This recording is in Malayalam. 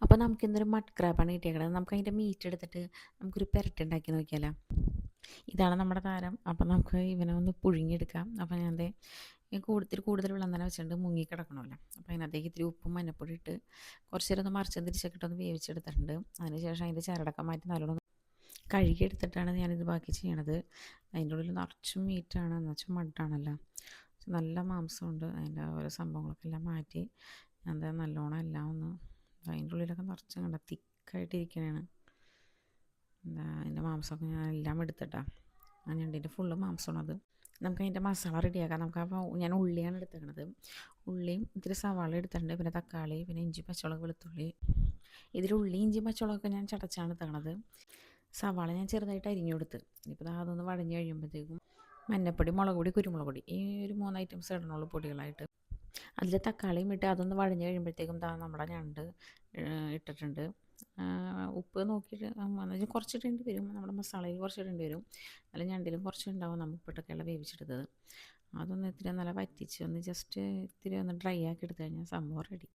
അപ്പോൾ നമുക്കിന്നൊരു മഡ് ക്രാബാണ് കിട്ടിയേക്കണത്. നമുക്കതിൻ്റെ മീറ്റ് എടുത്തിട്ട് നമുക്കൊരു പെരട്ടുണ്ടാക്കി നോക്കിയാലോ. ഇതാണ് നമ്മുടെ താരം. അപ്പം നമുക്ക് ഇവനെ ഒന്ന് പുഴുങ്ങിയെടുക്കാം. അപ്പോൾ ഞാൻ ദേ ഇത്തിരി കൂടുതൽ വെള്ളം തന്നെ വെച്ചിട്ടുണ്ട്, മുങ്ങി കിടക്കണമല്ലോ. അപ്പോൾ അതിനകത്തേക്ക് ഇത്തിരി ഉപ്പും മഞ്ഞപ്പൊടി ഇട്ട് കുറച്ച് നേരം ഒന്ന് മറിച്ചും തിരിച്ചൊക്കെ ഇട്ടൊന്ന് വേവിച്ചെടുത്തിട്ടുണ്ട്. അതിനുശേഷം അതിൻ്റെ ചരടൊക്കെ മാറ്റി നല്ലോണം കഴുകിയെടുത്തിട്ടാണ് ഞാനിത് ബാക്കി ചെയ്യണത്. അതിൻ്റെ ഉള്ളിൽ നിറച്ചും മീറ്റാണ്, എന്ന് വെച്ചാൽ മഡാണല്ലോ, നല്ല മാംസമുണ്ട്. അതിൻ്റെ ഓരോ സംഭവങ്ങളൊക്കെ എല്ലാം മാറ്റി എന്താ നല്ലോണം എല്ലാം ഒന്ന് അതിൻ്റെ ഉള്ളിലൊക്കെ നിറച്ചും കണ്ട തിക്കായിട്ടിരിക്കണതാണ്. എന്താ അതിൻ്റെ മാംസമൊക്കെ ഞാൻ എല്ലാം എടുത്തിട്ടാണ്, ആ ഞണ്ടിൻ്റെ ഫുള്ള് മാംസമാണത്. നമുക്ക് അതിൻ്റെ മസാല റെഡിയാക്കാം. അപ്പോൾ ഞാൻ ഉള്ളിയാണ് എടുത്തേക്കണത്. ഉള്ളിയും ഇത്തിരി സവാള എടുത്തിട്ടുണ്ട്, പിന്നെ തക്കാളി, പിന്നെ ഇഞ്ചി പച്ചമുളക് വെളുത്തുള്ളി. ഇതിൽ ഉള്ളി ഇഞ്ചി പച്ചമുളകൊക്കെ ഞാൻ ചതച്ചാണ് എടുത്തേക്കണത്. സവാള ഞാൻ ചെറുതായിട്ട് അരിഞ്ഞു കൊടുത്ത്. ഇനിയിപ്പോൾ അതൊന്ന് വഴഞ്ഞ് കഴിയുമ്പോഴത്തേക്കും മഞ്ഞപ്പൊടി, മുളക് പൊടി, കുരുമുളക് പൊടി, ഈ ഒരു 3 ഐറ്റംസ് ഇടണുള്ളൂ പൊടികളായിട്ട്. അതിൽ തക്കാളിയും ഇട്ട് അതൊന്ന് വഴഞ്ഞ് കഴിയുമ്പോഴത്തേക്കും നമ്മുടെ ഞണ്ട് ഇട്ടിട്ടുണ്ട്. ഉപ്പ് നോക്കിയിട്ട് എന്നുവെച്ചാൽ കുറച്ചിടേണ്ടി വരും, നമ്മുടെ മസാലയിൽ കുറച്ചിടേണ്ടി വരും. അല്ലെങ്കിൽ ഞണ്ടിലും കുറച്ചുണ്ടാവും നമ്മൾ ഉപ്പിട്ടൊക്കെയുള്ള വേവിച്ചെടുത്തത്. അതൊന്ന് ഇത്തിരി നല്ല വറ്റിച്ച് ഒന്ന് ജസ്റ്റ് ഇത്തിരി ഒന്ന് ഡ്രൈ ആക്കി എടുത്തു കഴിഞ്ഞാൽ സംഭവം റെഡി.